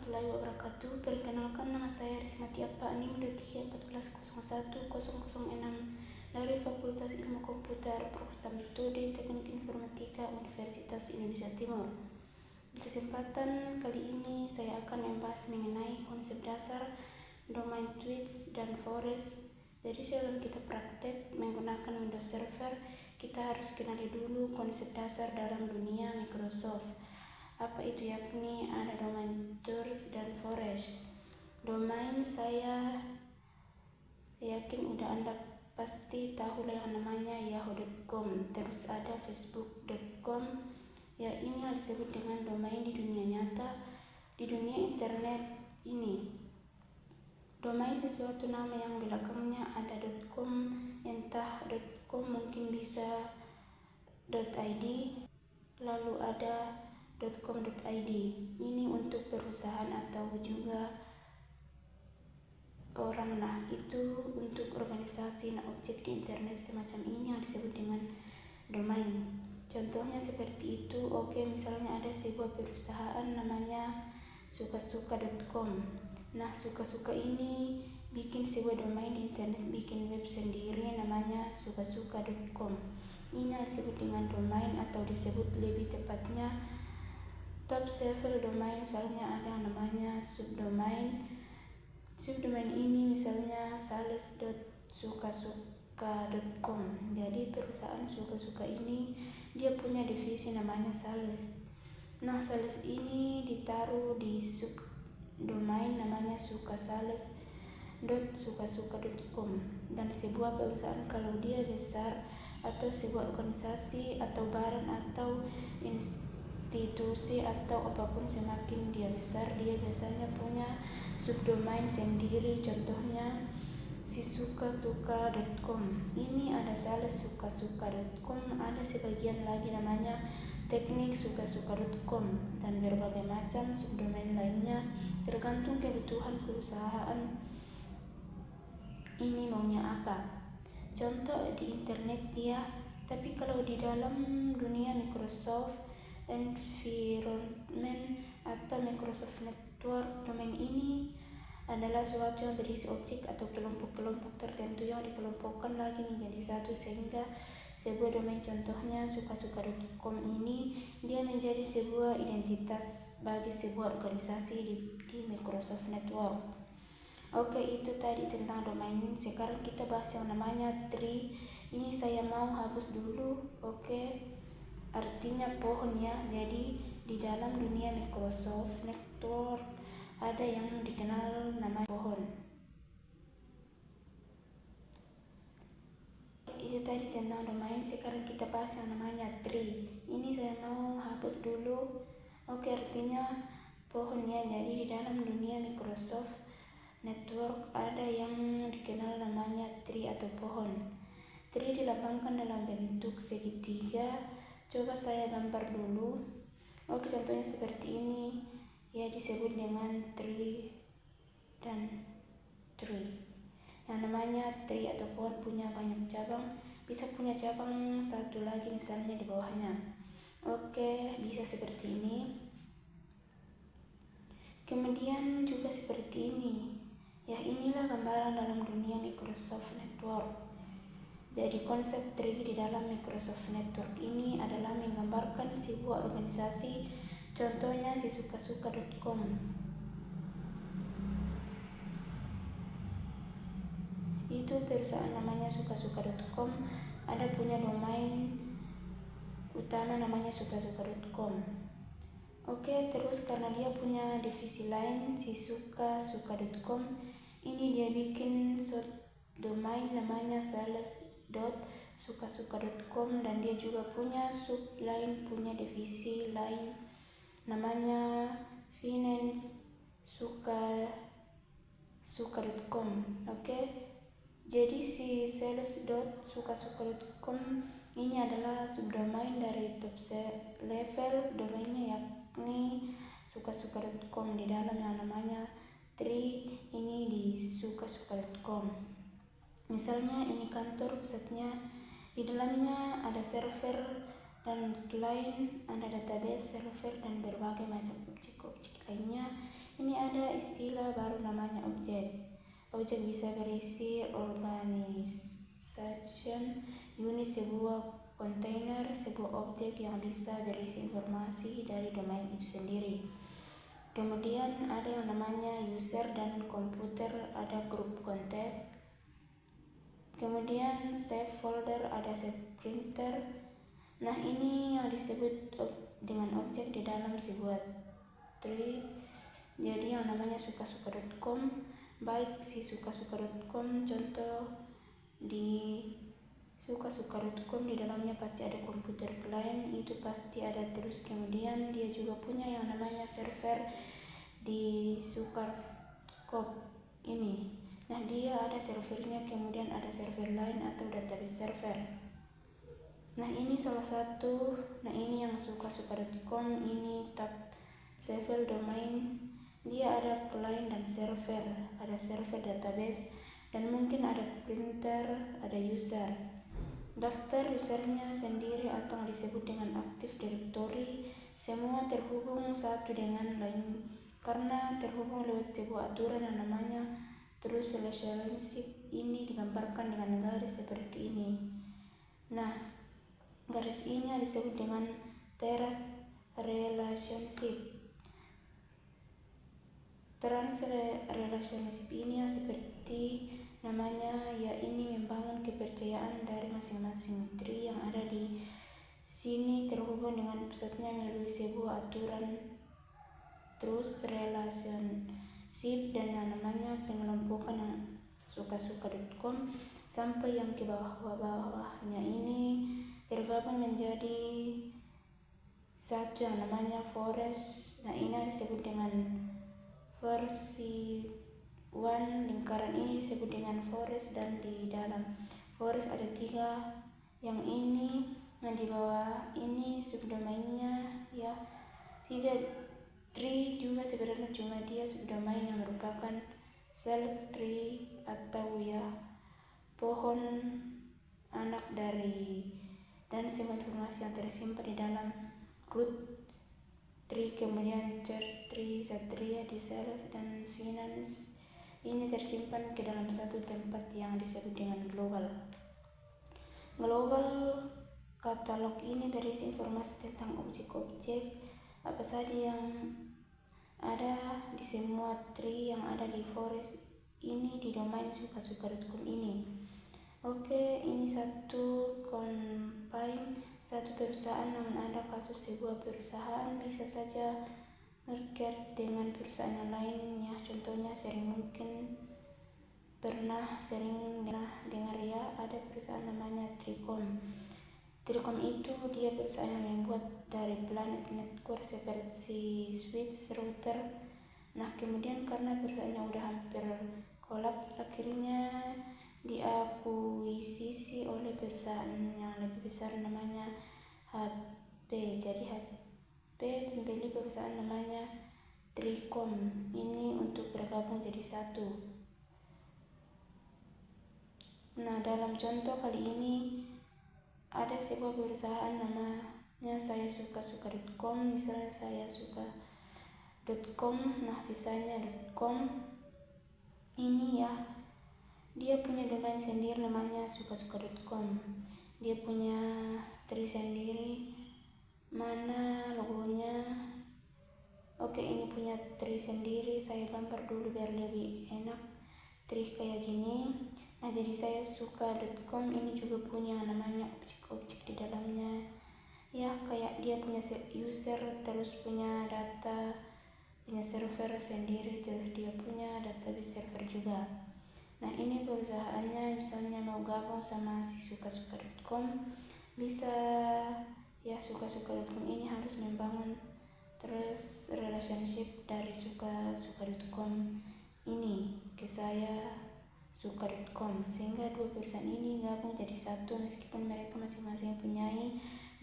warahmatullahi wabarakatuh. Perkenalkan, nama saya Risma Tiapa Anim 2314010006 dari Fakultas Ilmu Komputer Prokostam Metode Teknik Informatika Universitas Indonesia Timur. Di kesempatan kali ini saya akan membahas mengenai konsep dasar domain Twitch dan Forest. Jadi sebelum kita praktek menggunakan Windows Server, kita harus kenali dulu konsep dasar dalam dunia Microsoft. Apa itu? Yakni ada domain Twitch dan Forest. Domain saya yakin udah Anda pasti tahu lah yang namanya yahoo.com, terus ada facebook.com. Ya, ini disebut dengan domain di dunia nyata, di dunia internet ini. Domain sesuatu nama yang belakangnya ada .com, entah .com mungkin bisa .id, lalu ada .com.id. Ini untuk perusahaan atau juga orang. Nah, itu untuk organisasi. Nah, objek di internet semacam ini yang disebut dengan domain. Contohnya seperti itu. Oke, misalnya ada sebuah perusahaan namanya sukasuka.com. Nah, sukasuka ini bikin sebuah domain di internet, bikin web sendiri namanya sukasuka.com. Ini disebut dengan domain, atau disebut lebih tepatnya top level domain, soalnya ada namanya subdomain. Subdomain ini misalnya sales.sukasuka.com. Jadi perusahaan sukasuka ini dia punya divisi namanya sales. Nah, sales ini ditaruh di subdomain namanya sukasales.sukasuka.com. Dan sebuah perusahaan kalau dia besar, atau sebuah organisasi atau badan atau institusi atau apapun, semakin dia besar, dia biasanya punya subdomain sendiri. Contohnya si sukasuka.com ini ada sales sukasuka.com, ada sebagian lagi namanya teknik sukasuka.com, dan berbagai macam subdomain lainnya, tergantung kebutuhan perusahaan ini maunya apa. Contoh di internet dia, tapi kalau di dalam dunia Microsoft Environment atau Microsoft Network, domain ini adalah suatu yang berisi objek atau kelompok-kelompok tertentu yang dikelompokkan lagi menjadi satu sehingga sebuah domain. Contohnya sukasuka.com ini dia menjadi sebuah identitas bagi sebuah organisasi di Microsoft Network. Oke, itu tadi tentang domain. Sekarang kita bahas yang namanya tree. Ini saya mau hapus dulu. Oke, artinya pohon ya. Jadi di dalam dunia Microsoft Network ada yang dikenal nama pohon. Itu tadi tentang domain. Sekarang kita bahas yang namanya tree. Ini saya mau hapus dulu. Oke, artinya pohon ya. Jadi di dalam dunia Microsoft Network ada yang dikenal namanya tree atau pohon. Tree dilambangkan dalam bentuk segitiga. Coba saya gambar dulu. Oke, contohnya seperti ini. Ya, disebut dengan tree dan tree. Yang namanya tree atau pohon punya banyak cabang. Bisa punya cabang satu lagi misalnya di bawahnya. Oke, bisa seperti ini. Kemudian juga seperti ini. Ya, inilah gambaran dalam dunia Microsoft Network. Jadi konsep tree di dalam Microsoft Network ini adalah menggambarkan sebuah organisasi. Contohnya si sukasuka.com. Itu perusahaan namanya sukasuka.com, ada punya domain utama namanya sukasuka.com. Oke, terus karena dia punya divisi lain si sukasuka.com, ini dia bikin subdomain namanya sales.sukasuka.com, dan dia juga punya sub lain, punya divisi lain namanya finance sukasuka.com. Oke, jadi si sales.sukasuka.com ini adalah subdomain dari top level domainnya, yakni sukasuka.com. Di dalam yang namanya tree ini di sukasuka.com. Misalnya ini kantor pusatnya, di dalamnya ada server dan client, ada database, server, dan berbagai macam objek-objek lainnya Ini ada istilah baru namanya objek. Objek bisa berisi organization unit, sebuah kontainer, sebuah objek yang bisa berisi informasi dari domain itu sendiri. Kemudian ada yang namanya user dan komputer, ada grup kontak. Kemudian save folder, ada save printer. Nah, ini yang disebut dengan objek di dalam sebuah tree. Jadi yang namanya sukasuka.com, baik si sukasuka.com, contoh di sukasuka.com di dalamnya pasti ada komputer klien, itu pasti ada. Terus kemudian dia juga punya yang namanya server di sukar.com ini. Nah, dia ada servernya, kemudian ada server lain atau database server. Nah, ini salah satu. Nah, ini yang sukasuka.com, ini tab server domain. Dia ada client dan server, ada server database, dan mungkin ada printer, ada user. Daftar usernya sendiri atau disebut dengan Active Directory, semua terhubung satu dengan lain karena terhubung lewat sebuah aturan yang namanya true relationship. Ini digambarkan dengan garis seperti ini. Nah, garis ini disebut dengan trust relationship. Trust relationship ini seperti namanya, ya, ini membangun kepercayaan dari masing-masing tree yang ada di sini terhubung dengan pusatnya melalui sebuah aturan trust relationship, dan yang namanya pengelompokan yang sukasuka.com sampai yang ke bawah-bawahnya ini tergabung menjadi satu yang namanya forest. Nah, ini disebut dengan versi 1. Lingkaran ini disebut dengan forest, dan di dalam forest ada 3. Yang ini yang di bawah ini subdomainnya, ya. 3 tree juga sebenarnya cuma dia subdomain yang merupakan cell tree atau, ya, pohon anak dari, dan semua informasi yang tersimpan di dalam root tree, kemudian chart tree, satria, sales, dan finance ini tersimpan ke dalam satu tempat yang disebut dengan global. Global katalog ini berisi informasi tentang objek-objek apa saja yang ada di semua tree yang ada di forest ini di domain sukasuka.com ini. Oke, ini satu campaign, satu perusahaan, namun ada kasus sebuah perusahaan bisa saja merger dengan perusahaan yang lainnya. Contohnya mungkin pernah dengar, ya, ada perusahaan namanya Tricom. Tricom itu dia perusahaan yang membuat dari planet network seperti switch, router. Nah, kemudian karena perusahaannya udah hampir kolaps, akhirnya diakuisisi oleh perusahaan yang lebih besar namanya HP. Jadi HP membeli perusahaan namanya Tricom ini untuk bergabung jadi satu. Nah, dalam contoh kali ini ada sebuah perusahaan namanya saya sukasuka.com, misalnya saya suka.com, nah sisanya .com. Ini, ya, dia punya domain sendiri namanya sukasuka.com. Dia punya tree sendiri, mana logonya. Oke, ini punya tree sendiri, saya gambar dulu biar lebih enak. Tree kayak gini. Nah, jadi saya suka.com ini juga punya namanya objek-objek di dalamnya, ya, kayak dia punya user, terus punya data, punya server sendiri, terus dia punya database server juga. Nah, ini perusahaannya misalnya mau gabung sama si sukasuka.com, bisa, ya, sukasuka.com ini harus membangun terus relationship dari sukasuka.com ini ke saya suka.com, sehingga dua perusahaan ini gabung jadi satu. Meskipun mereka masing-masing punya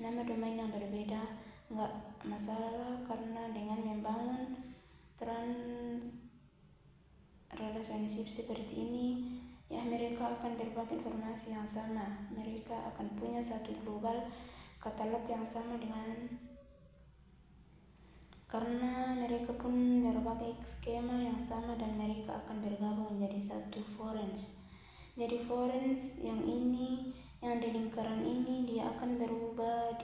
nama domain yang berbeda, nggak masalah, karena dengan membangun relationship seperti ini, ya, mereka akan berbagi informasi yang sama. Mereka akan punya satu global katalog yang sama dengan karena mereka pun berbagai skema yang sama dan mereka akan bergabung menjadi satu forens. Jadi forens yang ini, yang di lingkaran ini dia akan berubah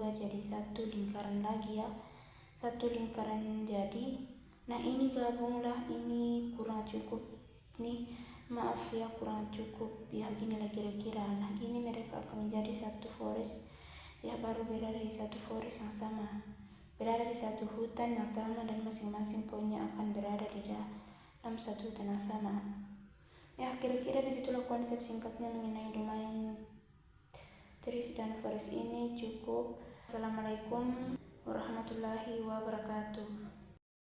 jadi satu lingkaran lagi ya, satu lingkaran jadi. Nah ini gabunglah, ini kurang cukup nih, maaf ya kurang cukup ya, ginilah kira-kira. Nah gini mereka akan menjadi satu forest ya, baru berada di satu forest yang sama, berada di satu hutan yang sama, dan masing-masing pohonnya akan berada di dalam satu hutan yang sama. Ya kira-kira begitulah konsep singkatnya mengenai domain trees dan forest ini. Cukup. Assalamualaikum warahmatullahi wabarakatuh.